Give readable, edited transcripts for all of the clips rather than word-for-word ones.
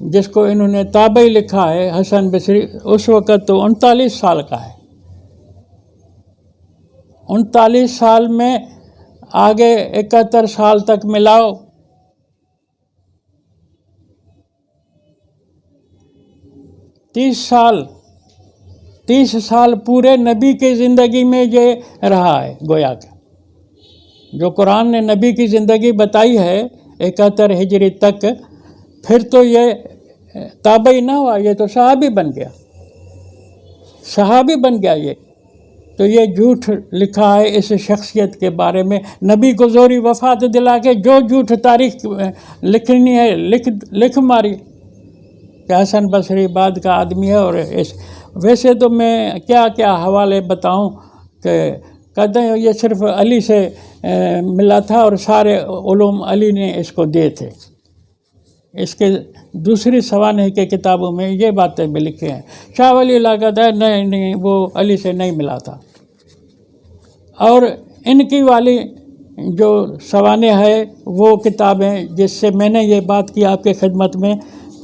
جس کو انہوں نے تابعی لکھا ہے حسن بصری، اس وقت تو 39 سال کا ہے۔ 39 سال میں آگے 71 سال تک ملاؤ، 30 سال پورے نبی کی زندگی میں یہ رہا ہے، گویا کہ جو قرآن نے نبی کی زندگی بتائی ہے 71 ہجری تک، پھر تو یہ تابعی نہ ہوا، یہ تو صحابی بن گیا، صحابی بن گیا یہ تو۔ یہ جھوٹ لکھا ہے اس شخصیت کے بارے میں، نبی کو زوری وفات دلا کے جو جھوٹ تاریخ لکھنی ہے لکھ ماری کہ حسن بصری بعد کا آدمی ہے۔ اور ویسے تو میں کیا کیا حوالے بتاؤں کہ کہتے ہیں یہ صرف علی سے ملا تھا اور سارے علوم علی نے اس کو دیے تھے۔ اس کے دوسری سوانح کے کتابوں میں یہ باتیں بھی لکھی ہیں۔ شاہ ولی اللہ کہتا ہے نہیں وہ علی سے نہیں ملا تھا۔ اور ان کی والی جو سوانح ہے وہ کتابیں جس سے میں نے یہ بات کی آپ کے خدمت میں،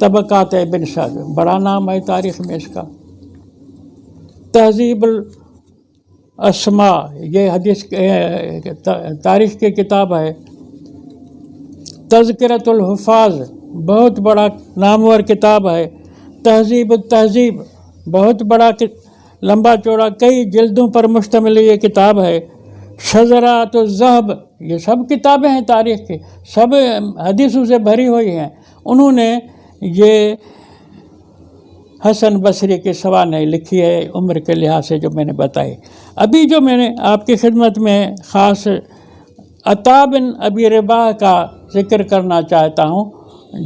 طبقات ابن سعد، بڑا نام ہے تاریخ میں اس کا۔ تہذیب الاسماء، یہ حدیث تاریخ کی کتاب ہے۔ تذکرۃ الحفاظ، بہت بڑا نامور کتاب ہے۔ تہذیب التہذیب، بہت بڑا لمبا چوڑا کئی جلدوں پر مشتمل یہ کتاب ہے۔ شذرات الذہب، یہ سب کتابیں ہیں تاریخ کی، سب حدیثوں سے بھری ہوئی ہیں۔ انہوں نے یہ حسن بصری کی سوانح لکھی ہے عمر کے لحاظ سے جو میں نے بتائی۔ ابھی جو میں نے آپ کی خدمت میں خاص عطا بن ابی رباح کا ذکر کرنا چاہتا ہوں،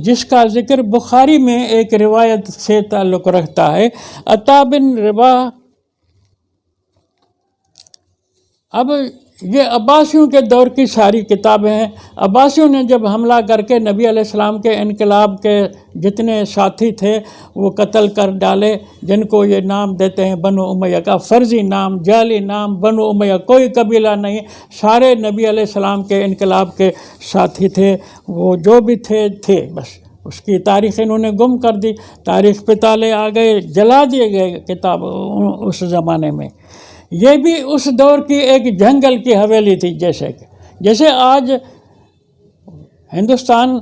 جس کا ذکر بخاری میں ایک روایت سے تعلق رکھتا ہے۔ عطا بن رباح، اب یہ عباسیوں کے دور کی ساری کتابیں ہیں۔ عباسیوں نے جب حملہ کر کے نبی علیہ السلام کے انقلاب کے جتنے ساتھی تھے وہ قتل کر ڈالے، جن کو یہ نام دیتے ہیں بنو امیہ کا، فرضی نام، جعلی نام، بنو امیہ کوئی قبیلہ نہیں، سارے نبی علیہ السلام کے انقلاب کے ساتھی تھے، وہ جو بھی تھے بس اس کی تاریخ انہوں نے گم کر دی، تاریخ پہ تالے آ گئے، جلا دیے گئے کتاب اس زمانے میں۔ یہ بھی اس دور کی ایک جنگل کی حویلی تھی، جیسے آج ہندوستان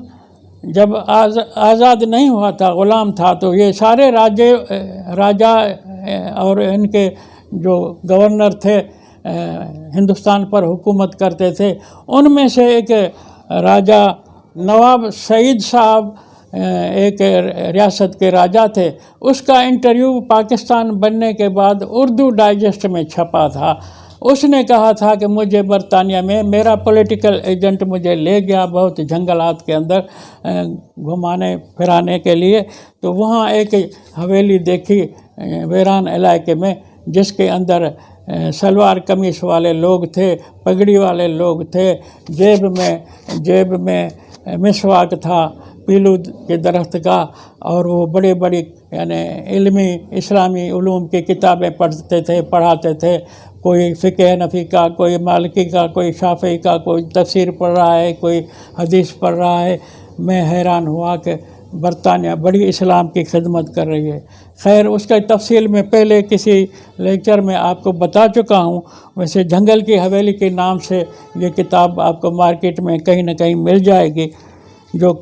جب آزاد نہیں ہوا تھا، غلام تھا، تو یہ سارے راجا اور ان کے جو گورنر تھے ہندوستان پر حکومت کرتے تھے، ان میں سے ایک راجا نواب سعید صاحب ایک ریاست کے راجا تھے۔ اس کا انٹرویو پاکستان بننے کے بعد اردو ڈائجسٹ میں چھپا تھا۔ اس نے کہا تھا کہ مجھے برطانیہ میں میرا پولیٹیکل ایجنٹ مجھے لے گیا بہت جنگلات کے اندر گھمانے پھرانے کے لیے، تو وہاں ایک حویلی دیکھی ویران علاقے میں، جس کے اندر سلوار قمیص والے لوگ تھے، پگڑی والے لوگ تھے، جیب میں مسواک تھا پیلو کے درخت کا، اور وہ بڑی یعنی علمی اسلامی علوم کی کتابیں پڑھاتے تھے، کوئی فقہ حنفی کا، کوئی مالکی کا، کوئی شافعی کا، کوئی تفسیر پڑھ رہا ہے، کوئی حدیث پڑھ رہا ہے۔ میں حیران ہوا کہ برطانیہ بڑی اسلام کی خدمت کر رہی ہے۔ خیر اس کا تفصیل میں پہلے کسی لیکچر میں آپ کو بتا چکا ہوں۔ ویسے جنگل کی حویلی کے نام سے یہ کتاب آپ کو مارکیٹ میں کہیں نہ کہیں مل جائے گی۔ جو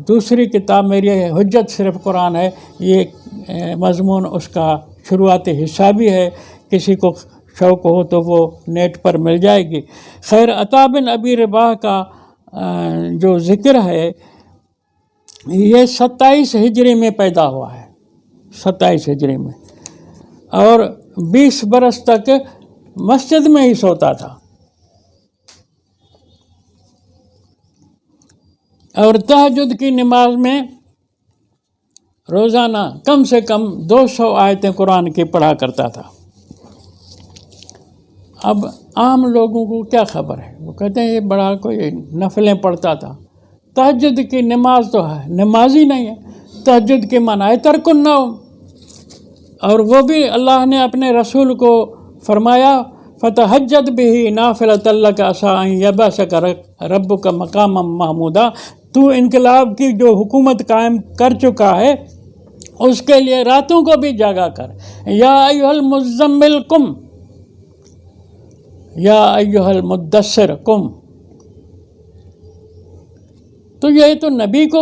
دوسری کتاب میری حجت صرف قرآن ہے، یہ مضمون اس کا شروعاتی حصہ بھی ہے، کسی کو شوق ہو تو وہ نیٹ پر مل جائے گی۔ خیر عطا بن ابی رباح کا جو ذکر ہے یہ 27 ہجری میں پیدا ہوا ہے، 27 ہجری میں، اور 20 برس تک مسجد میں ہی سوتا تھا، اور تہجد کی نماز میں روزانہ کم سے کم 200 آیتیں قرآن کی پڑھا کرتا تھا۔ اب عام لوگوں کو کیا خبر ہے، وہ کہتے ہیں یہ بڑا کوئی نفلیں پڑھتا تھا۔ تہجد کی نماز تو ہے، نماز ہی نہیں ہے۔ تہجد کے معنی ہے ترک النوم، اور وہ بھی اللہ نے اپنے رسول کو فرمایا فَتَہَجَّدْ بِهِ نَافِلَةً لَكَ عَسَىٰ أَن يَبْعَثَكَ رَبُّكَ مَقَامًا مَحْمُودًا۔ تو انقلاب کی جو حکومت قائم کر چکا ہے اس کے لیے راتوں کو بھی جاگا کر۔ یا ایھا المزمل قم یا ایھا المدثر قم۔ تو یہ تو نبی کو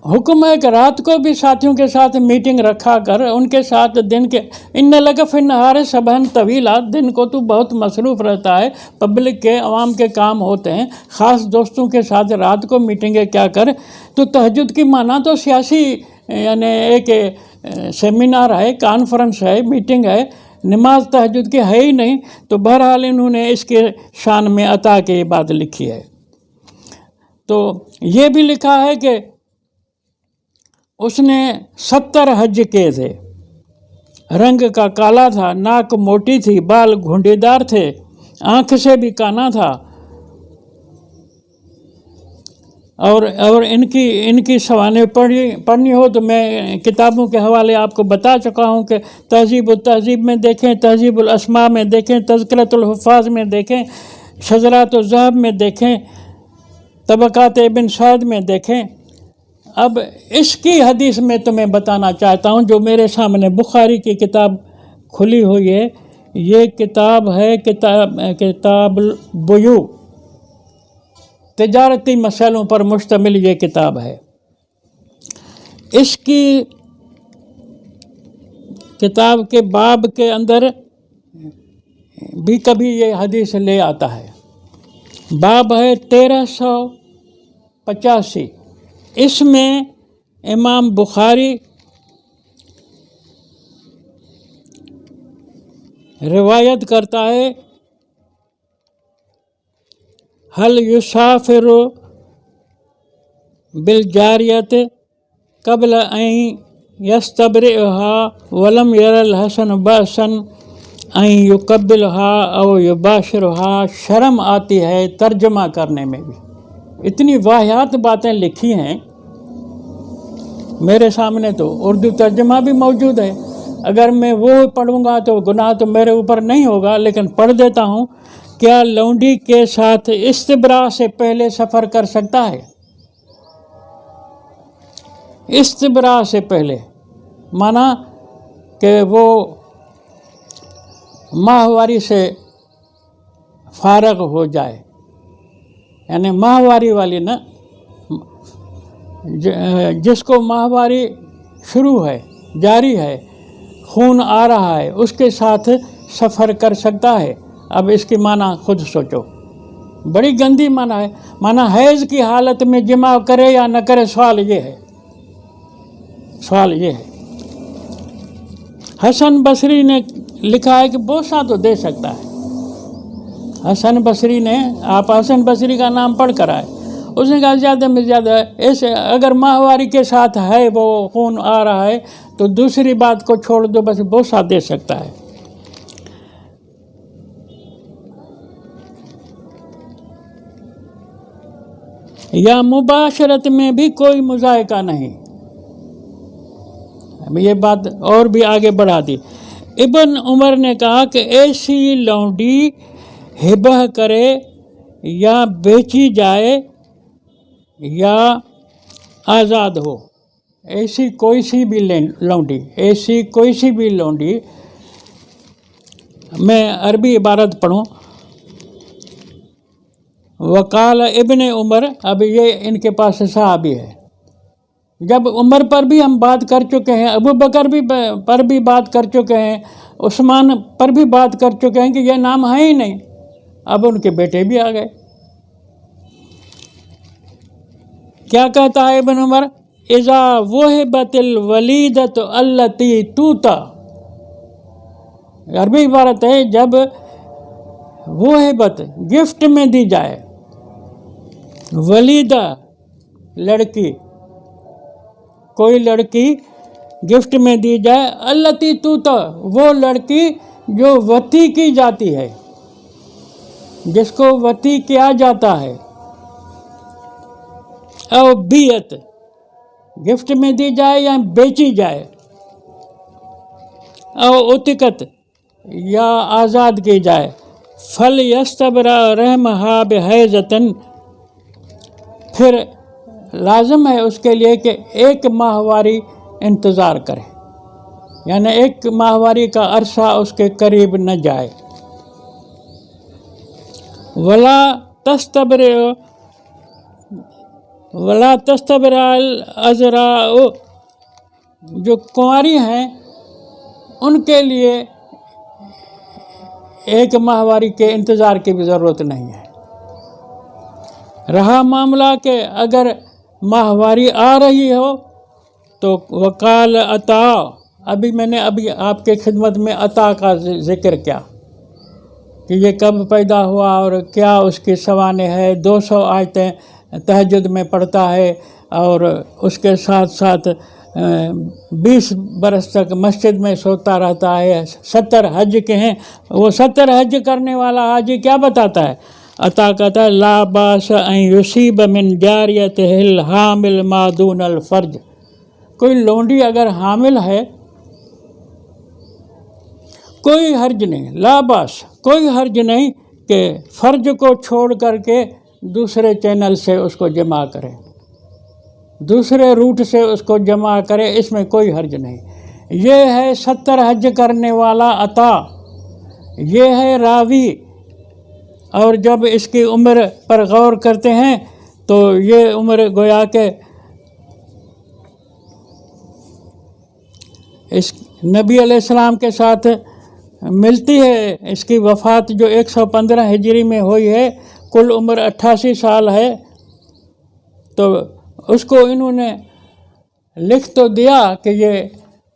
حکم ہے کہ رات کو بھی ساتھیوں کے ساتھ میٹنگ رکھا کر، ان کے ساتھ دن کے ان لک فی النہار سبحا طویلا، دن کو تو بہت مصروف رہتا ہے، پبلک کے عوام کے کام ہوتے ہیں، خاص دوستوں کے ساتھ رات کو میٹنگیں کیا کر۔ تو تہجد کی معنی تو سیاسی یعنی ایک سیمینار ہے، کانفرنس ہے، میٹنگ ہے، نماز تہجد کی ہے ہی نہیں۔ تو بہرحال انہوں نے اس کے شان میں عطا کی بات لکھی ہے۔ تو یہ بھی لکھا ہے کہ اس نے 70 حج کیے تھے، رنگ کا کالا تھا، ناک موٹی تھی، بال گھونڈے دار تھے، آنکھ سے بھی کانا تھا، اور ان کی سوانح پڑھنی ہو تو میں کتابوں کے حوالے آپ کو بتا چکا ہوں کہ تہذیب التہذیب میں دیکھیں، تہذیب الاسماء میں دیکھیں، تذکرۃ الحفاظ میں دیکھیں، شذرات الذہب میں دیکھیں، طبقات ابن سعد میں دیکھیں۔ اب اس کی حدیث میں تمہیں بتانا چاہتا ہوں جو میرے سامنے بخاری کی کتاب کھلی ہوئی ہے۔ یہ کتاب ہے کتاب البیوع، تجارتی مسائلوں پر مشتمل یہ کتاب ہے۔ اس کی کتاب کے باب کے اندر بھی کبھی یہ حدیث لے آتا ہے۔ باب ہے 1385۔ اس میں امام بخاری روایت کرتا ہے، حل یسافر بالجاریت قبل ان یستبرئها ولم یر الحسن بأسا ان یقبلها او یباشرها۔ شرم آتی ہے ترجمہ کرنے میں بھی، اتنی واہیات باتیں لکھی ہیں۔ میرے سامنے تو اردو ترجمہ بھی موجود ہے، اگر میں وہ پڑھوں گا تو گناہ تو میرے اوپر نہیں ہوگا، لیکن پڑھ دیتا ہوں۔ کیا لونڈی کے ساتھ استبراء سے پہلے سفر کر سکتا ہے؟ استبراء سے پہلے مانا کہ وہ ماہواری سے فارغ ہو جائے، یعنی ماہواری والی نا، جس کو ماہواری شروع ہے، جاری ہے، خون آ رہا ہے، اس کے ساتھ سفر کر سکتا ہے۔ اب اس کی معنی خود سوچو، بڑی گندی معنی ہے۔ معنی حیض کی حالت میں جماع کرے یا نہ کرے، سوال یہ ہے۔ حسن بصری نے لکھا ہے کہ بوسہ تو دے سکتا ہے۔ حسن بصری نے، آپ حسن بصری کا نام پڑھ کر آئے، اس نے کہا زیادہ میں زیادہ ایسے اگر ماہواری کے ساتھ ہے، وہ خون آ رہا ہے تو دوسری بات کو چھوڑ دو، بس بوسہ دے سکتا ہے۔ یا مباشرت میں بھی کوئی مذائقہ نہیں۔ یہ بات اور بھی آگے بڑھا دی۔ ابن عمر نے کہا کہ ایسی لونڈی ہبہ کرے یا بیچی جائے یا آزاد ہو، ایسی کوئی سی بھی لونڈی، میں عربی عبارت پڑھوں، وقال ابن عمر، اب یہ ان کے پاس صحابی ہے، جب عمر پر بھی ہم بات کر چکے ہیں، ابو بکر پر بھی بات کر چکے ہیں، عثمان پر بھی بات کر چکے ہیں کہ یہ نام ہے ہی نہیں، اب ان کے بیٹے بھی آ گئے۔ کیا کہتا ہے ابن عمر؟ اذا وہبت الولیدۃ التی توتا، عربی عبارت ہے، جب وہبت گفٹ میں دی جائے، ولیدہ لڑکی، کوئی لڑکی گفٹ میں دی جائے، التی توتا، وہ لڑکی جو وتی کی جاتی ہے، جس کو وتی کیا جاتا ہے، او بیعت، گفٹ میں دی جائے یا بیچی جائے، او اتقت، یا آزاد کی جائے، فَلْيَسْتَبْرَأْ رَحْمَهَا بِحَیضَةٍ، پھر لازم ہے اس کے لیے کہ ایک ماہواری انتظار کرے، یعنی ایک ماہواری کا عرصہ اس کے قریب نہ جائے۔ ولا تستبر العذراء، جو کنواری ہیں ان کے لیے ایک ماہواری کے انتظار کی بھی ضرورت نہیں ہے۔ رہا معاملہ کہ اگر ماہواری آ رہی ہو تو وقال عطا، میں نے آپ کے خدمت میں عطا کا ذکر کیا کہ یہ کب پیدا ہوا اور کیا اس کی سوانح ہے۔ 200 آیتیں تہجد میں پڑھتا ہے اور اس کے ساتھ ساتھ 20 برس تک مسجد میں سوتا رہتا ہے۔ 70 حج کے ہیں، وہ 70 حج کرنے والا حاجی کیا بتاتا ہے؟ عطا کہتا ہے لا باس ان یصیب من جاریتہ الحامل ما دون الفرج، کوئی لونڈی اگر حامل ہے کوئی حرج نہیں، لا باس کوئی حرج نہیں کہ فرج کو چھوڑ کر کے دوسرے چینل سے اس کو جمع کرے، دوسرے روٹ سے اس کو جمع کرے، اس میں کوئی حرج نہیں۔ یہ ہے 70 حج کرنے والا عطا، یہ ہے راوی۔ اور جب اس کی عمر پر غور کرتے ہیں تو یہ عمر گویا کہ اس نبی علیہ السلام کے ساتھ ملتی ہے۔ اس کی وفات جو 115 ہجری میں ہوئی ہے، کل عمر 88 سال ہے، تو اس کو انہوں نے لکھ تو دیا کہ یہ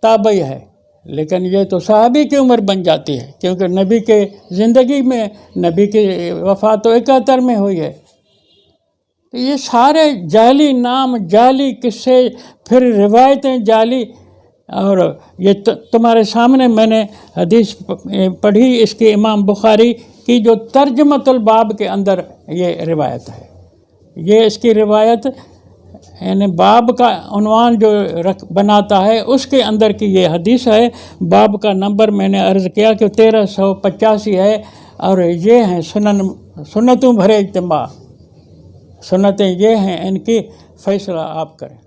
تابعی ہے، لیکن یہ تو صحابی کی عمر بن جاتی ہے، کیونکہ نبی کے زندگی میں، نبی کی وفات تو 71 میں ہوئی ہے۔ تو یہ سارے جعلی نام، جعلی قصے، پھر روایتیں جعلی، اور یہ تمہارے سامنے میں نے حدیث پڑھی اس کی امام بخاری کی جو ترجمۃ الباب کے اندر یہ روایت ہے۔ یہ اس کی روایت یعنی باب کا عنوان جو بناتا ہے اس کے اندر کی یہ حدیث ہے۔ باب کا نمبر میں نے عرض کیا کہ 1385 ہے، اور یہ ہیں سنتوں بھرے اجتماع، سنتیں یہ ہیں، ان کی فیصلہ آپ کریں۔